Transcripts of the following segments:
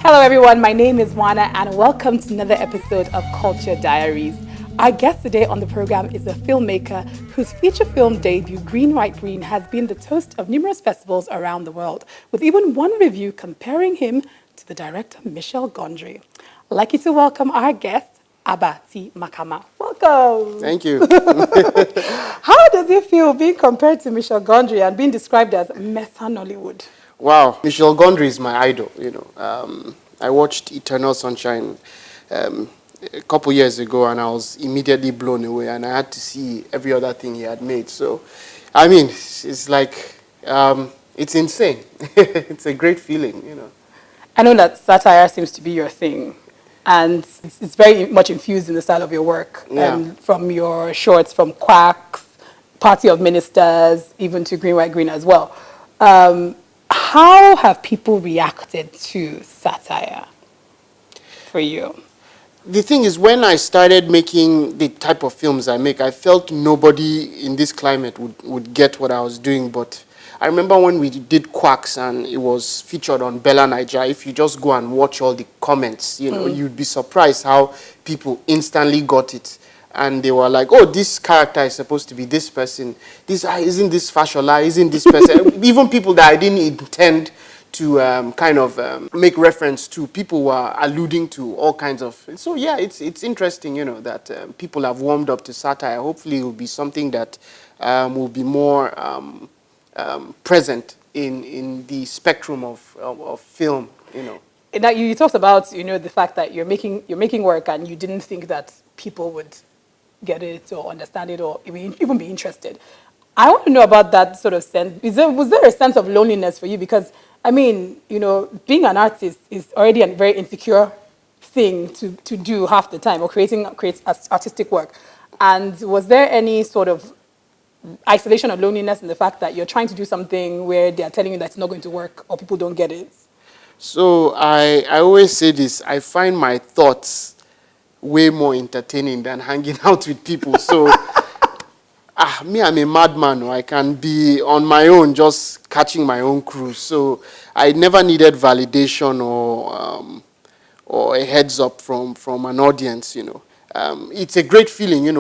Hello everyone, my name is Wana and welcome to another episode of Culture Diaries. Our guest today on the program is a filmmaker whose feature film debut, Green, White, Green, has been the toast of numerous festivals around the world, with even one review comparing him to the director Michel Gondry. I'd like you to welcome our guest, Abba T Makama. Welcome. Thank you. How does it feel being compared to Michel Gondry and being described as Meta Nollywood? Wow, Michel Gondry is my idol. I watched Eternal Sunshine a couple years ago, and I was immediately blown away. And I had to see every other thing he had made. So, I mean, it's like it's insane. It's a great feeling. I know that satire seems to be your thing, and it's very much infused in the style of your work. Yeah. From your shorts, from Quacks, Party of Ministers, even to Green, White, Green as well. How have people reacted to satire for you? The thing is, when I started making the type of films I make, I felt nobody in this climate would get what I was doing. But I remember when we did Quacks and it was featured on Bella Nigeria, if you just go and watch all the comments, you'd be surprised how people instantly got it. And they were like, oh, this character is supposed to be this person. Isn't this Fashola? Isn't this person? Even people that I didn't intend to make reference to, people were alluding to all kinds of. So yeah, it's interesting, that people have warmed up to satire. Hopefully, it will be something that will be more present in the spectrum of film. Now you talked about the fact that you're making work and you didn't think that people would get it or understand it or even be interested. I want to know about that sort of sense. Was there a sense of loneliness for you? Because, being an artist is already a very insecure thing to do half the time, or create artistic work. And was there any sort of isolation or loneliness in the fact that you're trying to do something where they're telling you that it's not going to work or people don't get it? So I always say this, I find my thoughts way more entertaining than hanging out with people. So, I'm a madman. I can be on my own, just catching my own cruise. So, I never needed validation or a heads up from an audience. It's a great feeling.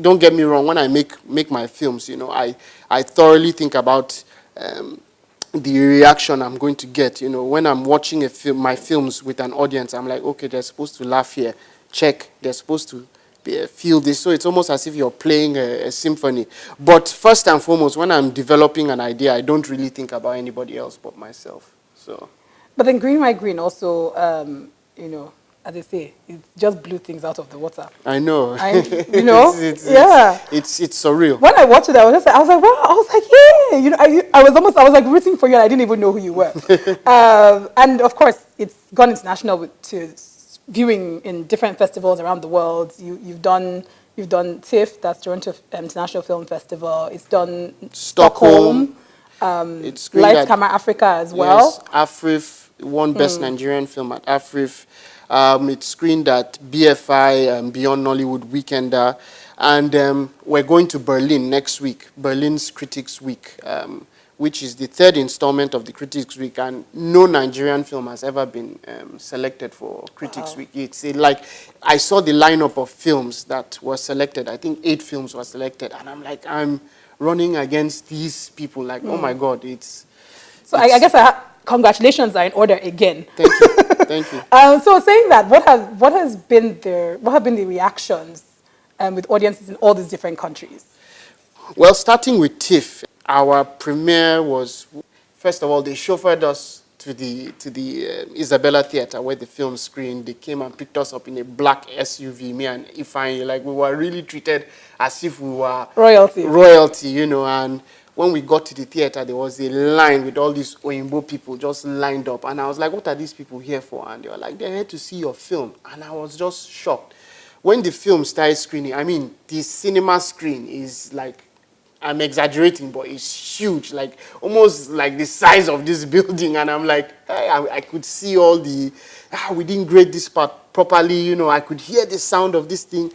Don't get me wrong. When I make my films, I thoroughly think about the reaction I'm going to get. When I'm watching my films with an audience, I'm like, okay, they're supposed to laugh here. Check, they're supposed to feel this. So it's almost as if you're playing a symphony. But first and foremost, when I'm developing an idea, I don't really think about anybody else but myself. So. But then Green, White, Green also, as they say, it just blew things out of the water. I know. Yeah. It's surreal. When I watched it, I was like, wow. I was like, yeah. I was like rooting for you, and I didn't even know who you were. And of course, it's gone international to viewing in different festivals around the world. You've done TIFF, that's Toronto International Film Festival. It's done Stockholm. It's Lights Camera Africa as well. Yes, AFRIF won Best Nigerian Film at AFRIF. It's screened at BFI, Beyond Nollywood Weekender. And we're going to Berlin next week, Berlin's Critics Week, which is the third installment of the Critics Week, and no Nigerian film has ever been selected for Critics Week. It's like, I saw the lineup of films that were selected. I think 8 films were selected, and I'm running against these people. Like, oh my God, So I guess congratulations are in order again. Thank you, thank you. So saying that, what have been the reactions with audiences in all these different countries? Well, starting with TIFF. Our premiere was, first of all, they chauffeured us to the Isabella Theatre where the film screened. They came and picked us up in a black SUV, me and Ifeanyi. Like, we were really treated as if we were royalty, and when we got to the theatre, there was a line with all these Oyinbo people just lined up. And I was like, what are these people here for? And they were like, they're here to see your film. And I was just shocked. When the film started screening, the cinema screen is like, I'm exaggerating, but it's huge, like almost like the size of this building. And I'm like, I could see all the, we didn't grade this part properly, I could hear the sound of this thing.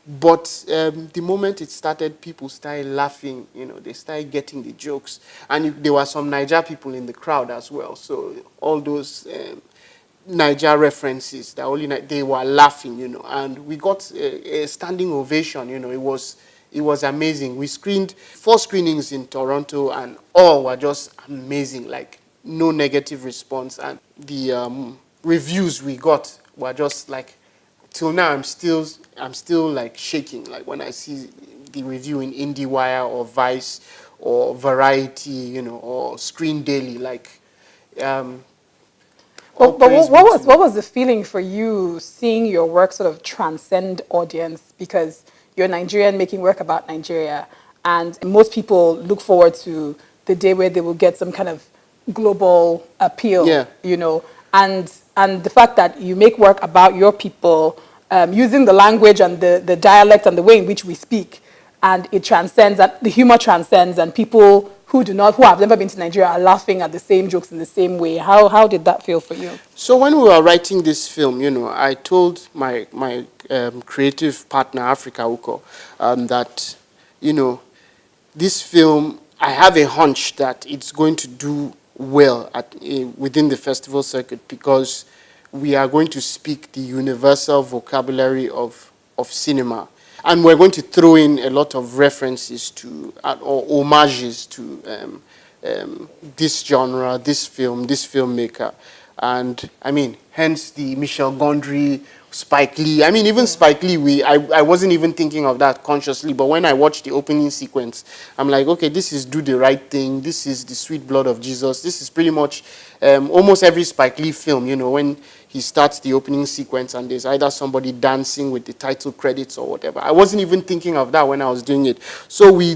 But the moment it started, people started laughing, they started getting the jokes. And there were some Niger people in the crowd as well. So all those Niger references. That only they were laughing, and we got a standing ovation. It was amazing. We screened 4 screenings in Toronto, and all were just amazing. Like no negative response, and the reviews we got were just like, till now I'm still like shaking. Like when I see the review in IndieWire or Vice or Variety, or Screen Daily, like. But what was the feeling for you seeing your work sort of transcend audience, because you're Nigerian making work about Nigeria, and most people look forward to the day where they will get some kind of global appeal, Yeah. and the fact that you make work about your people, using the language and the dialect and the way in which we speak, and it transcends, and the humor transcends, and people who have never been to Nigeria are laughing at the same jokes in the same way. How did that feel for you? So when we were writing this film, I told my creative partner, Africa Uko, that, this film, I have a hunch that it's going to do well within the festival circuit, because we are going to speak the universal vocabulary of cinema. And we're going to throw in a lot of references to, or homages to this genre, this film, this filmmaker. And I mean, hence the Michel Gondry, Spike Lee. I mean, even Spike Lee, I wasn't even thinking of that consciously, but when I watched the opening sequence, I'm like, okay, this is Do the Right Thing, this is The Sweet Blood of Jesus, this is pretty much almost every Spike Lee film, when he starts the opening sequence and there's either somebody dancing with the title credits or whatever. I wasn't even thinking of that when I was doing it. So we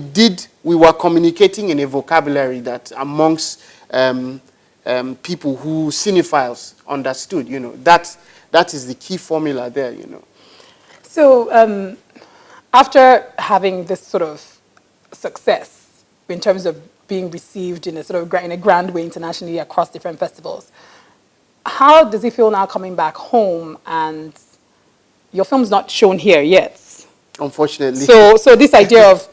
were communicating in a vocabulary that amongst people who cinephiles understood, that is the key formula there, So after having this sort of success in terms of being received in a sort of in a grand way internationally across different festivals, how does it feel now coming back home and your film's not shown here yet? Unfortunately. So this idea of,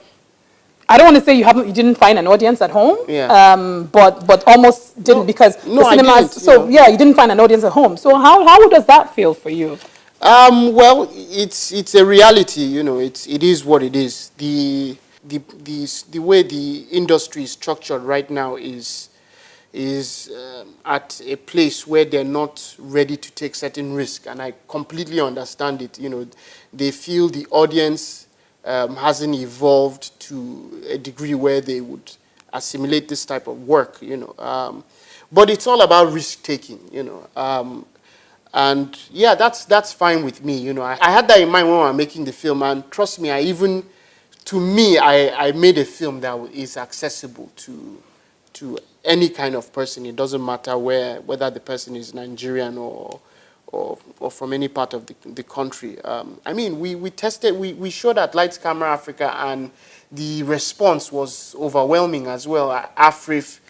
I don't want to say you didn't find an audience at home, Yeah. but almost didn't, because no, the cinemas. I didn't, So yeah, you didn't find an audience at home. So how does that feel for you? Well, it's a reality, it is what it is. The way the industry is structured right now is at a place where they're not ready to take certain risk, and I completely understand it. They feel the audience hasn't evolved to a degree where they would assimilate this type of work. But it's all about risk taking. And yeah, that's fine with me. I had that in mind when we were making the film, and trust me, I made a film that is accessible to any kind of person. It doesn't matter whether the person is Nigerian or from any part of the country. I mean, we showed at Lights Camera Africa, and the response was overwhelming as well at AFRIF.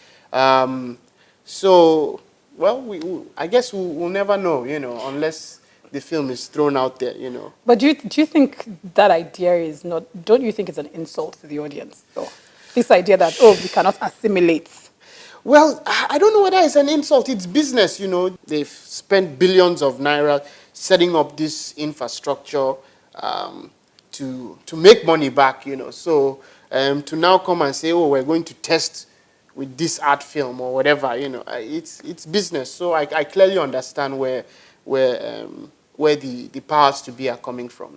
So, well, I guess we'll never know, unless the film is thrown out there, But do you think that idea is not? Don't you think it's an insult to the audience, though? This idea that we cannot assimilate. Well, I don't know whether it's an insult. It's business, They've spent billions of naira setting up this infrastructure to make money back, So to now come and say, we're going to test with this art film or whatever, it's business. So I clearly understand where the powers to be are coming from,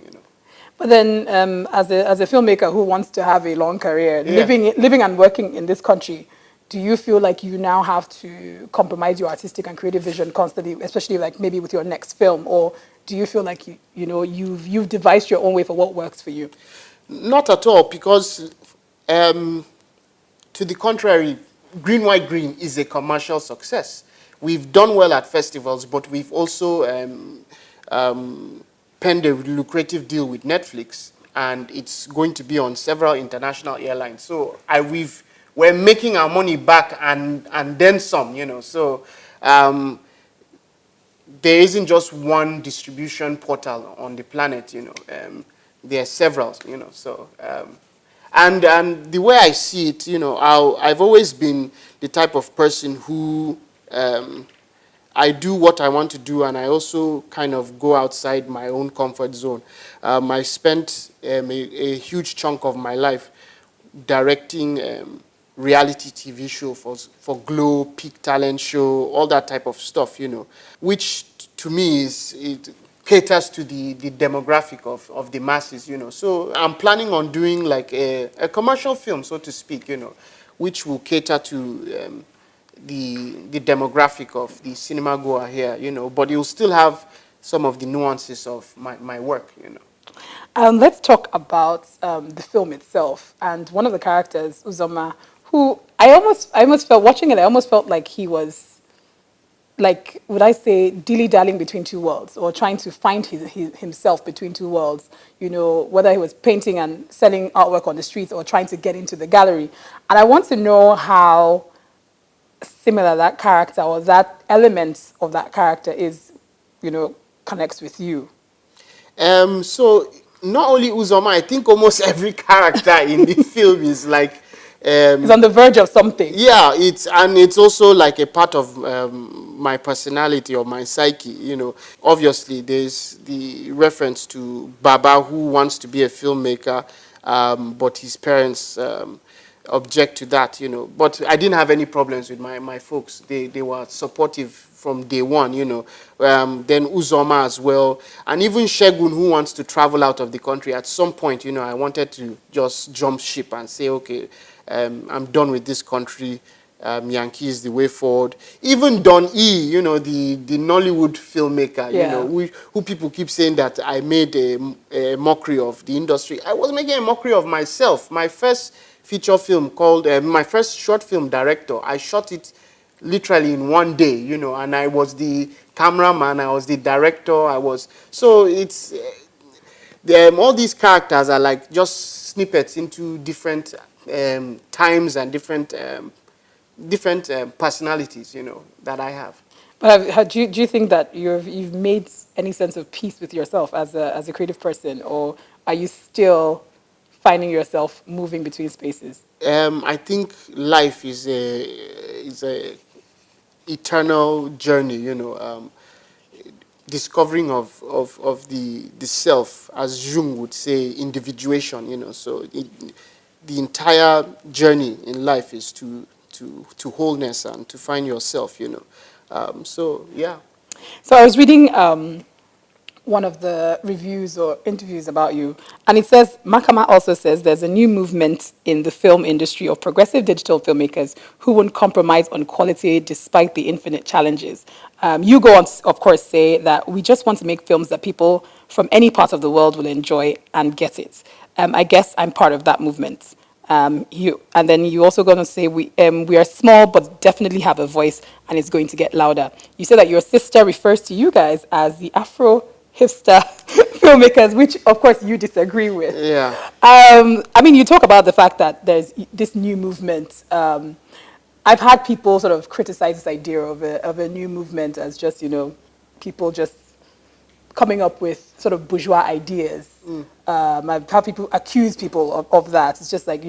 But then, as a filmmaker who wants to have a long career, Yeah. living and working in this country, do you feel like you now have to compromise your artistic and creative vision constantly, especially like maybe with your next film, or do you feel like you've devised your own way for what works for you? Not at all, because to the contrary, Green White Green is a commercial success. We've done well at festivals, but we've also penned a lucrative deal with Netflix, and it's going to be on several international airlines. So we're making our money back and then some, So there isn't just one distribution portal on the planet, there are several, So and the way I see it, I've always been the type of person who I do what I want to do, and I also kind of go outside my own comfort zone. I spent a huge chunk of my life directing reality TV show for Glow, Peak Talent Show, all that type of stuff, which to me it caters to the demographic of the masses, So I'm planning on doing like a commercial film, so to speak, which will cater to the demographic of the cinema goer here, but you'll still have some of the nuances of my work. Let's talk about the film itself. And one of the characters, Uzoma, who I almost felt watching it. I almost felt like he was, like, would I say, dilly-dallying between two worlds, or trying to find himself between two worlds. Whether he was painting and selling artwork on the streets or trying to get into the gallery. And I want to know how similar that character, or that element of that character is, connects with you. So not only Uzoma, I think almost every character in the film is like He's on the verge of something. yeah, it's also like a part of my personality or my psyche. Obviously there's the reference to Baba, who wants to be a filmmaker, but his parents object to that. But I didn't have any problems with my folks. They were supportive from day one. Then Uzoma as well, and even Shegun, who wants to travel out of the country. At some point, I wanted to just jump ship and say, okay, I'm done with this country. Yankee is the way forward. Even Don E, the Nollywood filmmaker, Yeah. who people keep saying that I made a mockery of the industry. I was making a mockery of myself. My first feature film called, my first short film director, I shot it literally in one day, and I was the cameraman, I was the director, so it's, all these characters are like just snippets into different times and different personalities, that I have. But do you think that you've made any sense of peace with yourself as a creative person, or are you still finding yourself moving between spaces? I think life is a eternal journey, discovering of the self, as Jung would say, individuation, So the entire journey in life is to wholeness and to find yourself. So yeah. So I was reading one of the reviews or interviews about you, and it says, Makama also says there's a new movement in the film industry of progressive digital filmmakers who won't compromise on quality despite the infinite challenges. You go on, of course, say that we just want to make films that people from any part of the world will enjoy and get it. I guess I'm part of that movement. And then you also going to say we are small but definitely have a voice and it's going to get louder. You said that your sister refers to you guys as the Afro hipster filmmakers, which of course you disagree with. Yeah. I mean, you talk about the fact that there's this new movement. I've had people sort of criticize this idea of a new movement as just, people just coming up with sort of bourgeois ideas. I've had people accuse people of that. It's just like,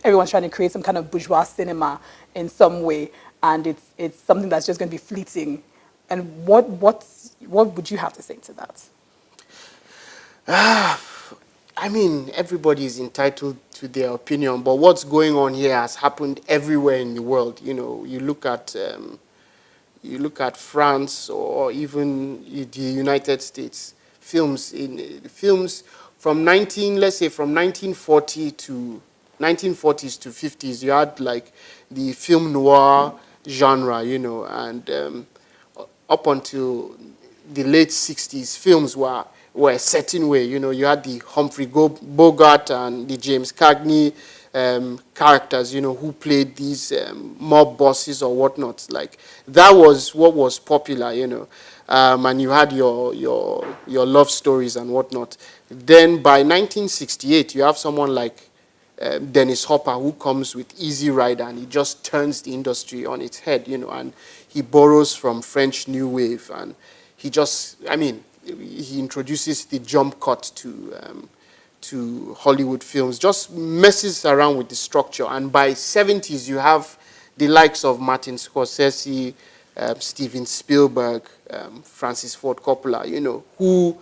everyone's trying to create some kind of bourgeois cinema in some way, and it's something that's just going to be fleeting. And what would you have to say to that? I mean, everybody is entitled to their opinion, but what's going on here has happened everywhere in the world. You look at France or even the United States. Films from let's say from 1940 to 1940s to 50s, you had like the film noir genre, and up until the late 60s, films were a certain way. You had the Humphrey Bogart and the James Cagney characters, who played these mob bosses or whatnot. Like, that was what was popular, and you had your love stories and whatnot. Then by 1968, you have someone like Dennis Hopper, who comes with Easy Rider, and he just turns the industry on its head, and he borrows from French New Wave, and he introduces the jump cut to Hollywood films, just messes around with the structure. And by 70s, you have the likes of Martin Scorsese, Steven Spielberg, Francis Ford Coppola, who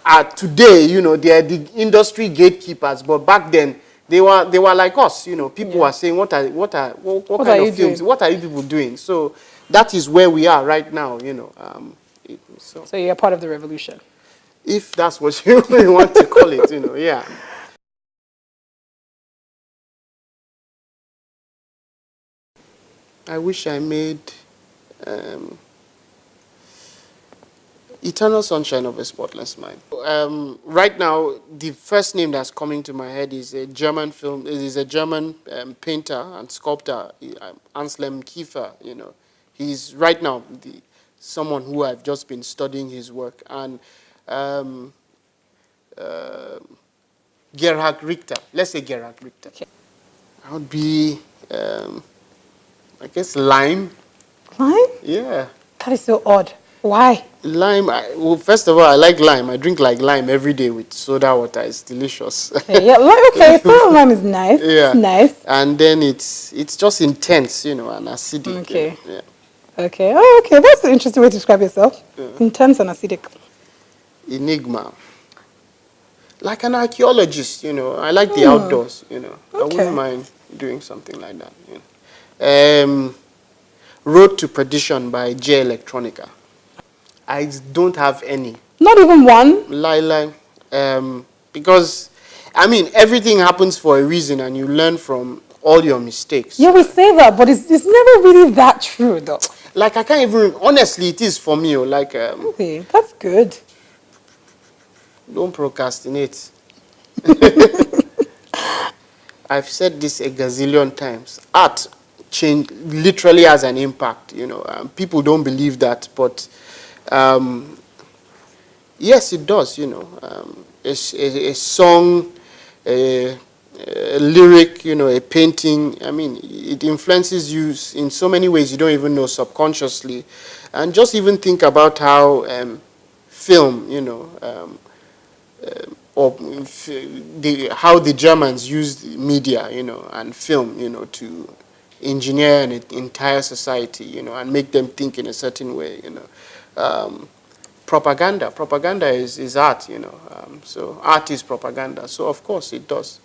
are today, they are the industry gatekeepers, but back then they were like us, people were saying, what kind of films, doing? what are you people doing? So that is where we are right now, So you're part of the revolution. If that's what you want to call it, yeah. I wish I made Eternal Sunshine of a Spotless Mind. Right now, the first name that's coming to my head is a German painter and sculptor, Anselm Kiefer. He's right now someone who I've just been studying his work, and Gerhard Richter. Let's say Gerhard Richter. Okay. I would be, I guess, Lime. Lime? Yeah. That is so odd. Why? Lime, well, first of all, I like lime. I drink like lime every day with soda water. It's delicious. Okay, yeah, soda lime is nice. Yeah. It's nice. And then it's just intense, and acidic. Okay. Yeah. Okay. Oh, okay. That's an interesting way to describe yourself. Yeah. Intense and acidic. Enigma. Like an archaeologist, I like the outdoors, I wouldn't mind doing something like that. Road to Perdition by J Electronica. I don't have any. Not even one? Because, everything happens for a reason and you learn from all your mistakes. Yeah, we say that, but it's never really that true, though. Like, I can't even, honestly, it is for me. Okay, that's good. Don't procrastinate. I've said this a gazillion times. Art literally has an impact, people don't believe that, but yes, it does, a song, a lyric, a painting, it influences you in so many ways you don't even know subconsciously. And just even think about how film, how the Germans used media, and film, to engineer an entire society, and make them think in a certain way, Propaganda is art, so art is propaganda. So of course it does.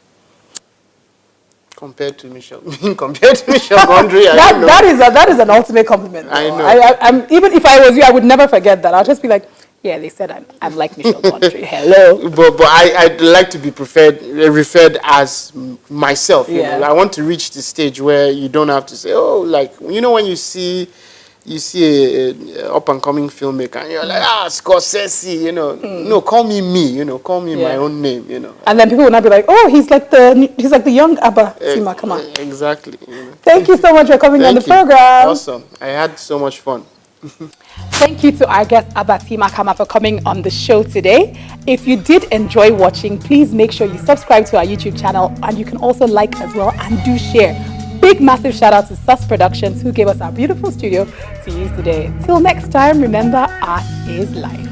Compared to Michel Gondry, that is an ultimate compliment. I know. I'm even if I was you, I would never forget that. I'll just be like, yeah, they said I'm like Michel Gondry. Hello. But I'd like to be referred as myself. I want to reach the stage where you don't have to say, oh, like when you see a up and coming filmmaker and you're like, Scorsese, no, call me call me my own name, And then people will not be like, oh, he's like the young Abba T Makama. Exactly. Thank you so much for coming on the program. Awesome. I had so much fun. Thank you to our guest Abba T Makama for coming on the show today. If you did enjoy watching, please make sure you subscribe to our YouTube channel, and you can also like as well and do share. Big massive shout out to Sus Productions who gave us our beautiful studio to use today. Till next time, remember, art is life.